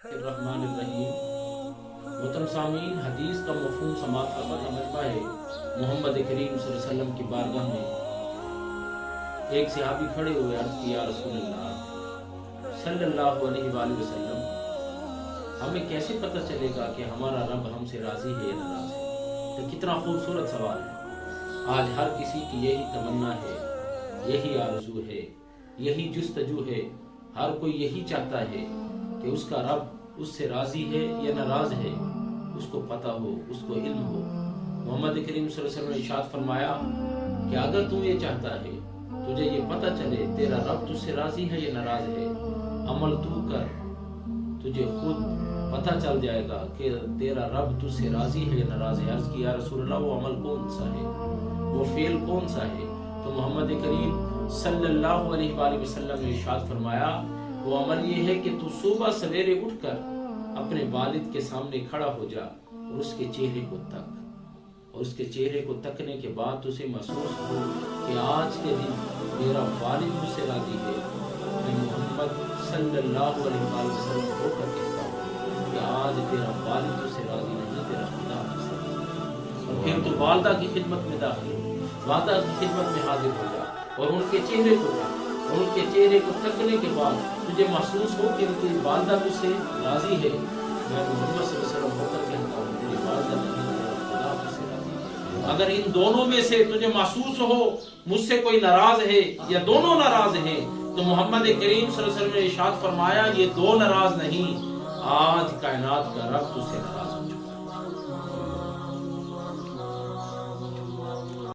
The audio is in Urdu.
الرحمن الرحیم۔ محترم سامعین، حدیث کا مفہوم سماعت کرنے کا مجمع ہے۔ محمد کریم صلی اللہ علیہ وسلم کی بارگاہ میں ایک صحابی کھڑے ہوئے عرض کی، یا رسول اللہ صلی اللہ علیہ وآلہ وسلم، ہمیں کیسے پتہ چلے گا کہ ہمارا رب ہم سے راضی ہے یا ناراض ہے؟ تو کتنا خوبصورت سوال ہے۔ آج ہر کسی کی یہی تمنا ہے، یہی آرزو ہے، یہی جستجو ہے۔ ہر کوئی یہی چاہتا ہے کہ اس کا رب اس سے راضی ہے یا ناراض ہے، اس کو پتہ ہو، اس کو علم ہو۔ محمد کریم صلی اللہ علیہ وسلم نے ارشاد فرمایا کہ اگر تو یہ چاہتا ہے، تجھے یہ پتہ چلے تیرا رب تجھ سے راضی ہے یا ناراض ہے، عمل تو کر، تجھے خود پتہ چل جائے گا کہ تیرا رب تجھ سے راضی ہے یا ناراض ہے۔ عرض کیا، یا رسول اللہ، وہ عمل کون سا ہے، وہ فعل کون سا ہے؟ تو محمد کریم صلی اللہ علیہ وآلہ وسلم نے ارشاد فرمایا، وہ عمل یہ ہے کہ تو صبح سویرے اٹھ کر اپنے والد کے سامنے کھڑا ہو جا اور اس کے چہرے کو تک، اور اس کے چہرے کو تکنے کے بعد تجھے محسوس ہو کہ آج کے دن میرا والد مجھ سے راضی ہے۔ میں محمد صلی اللہ علیہ وآلہ وسلم ہو کر کہتا ہوں کہ آج تیرا والد تجھ سے راضی نہیں، تیرا خدا تجھ سے راضی۔ اور پھر تو والدہ کی خدمت میں داخل ہو، والدہ کی خدمت میں حاضر ہو جا اور ان کے چہرے کو تک، اور ان کے چہرے کو تکنے کے بعد تجھے محسوس ہو کہ ان کی والدہ تجھ سے راضی ہے۔ میں محمد صلی اللہ علیہ وسلم ہو کر کہتا ہوں، تیری والدہ نہیں، تیرا خدا تجھ سے راضی ہے۔ اگر ان دونوں میں سے تجھے محسوس ہو مجھ سے کوئی ناراض ہے یا دونوں ناراض ہیں، تو محمد کریم صلی اللہ علیہ وسلم نے ارشاد فرمایا، یہ دو ناراض نہیں، آج کائنات کا رب تجھ سے ناراض ہے۔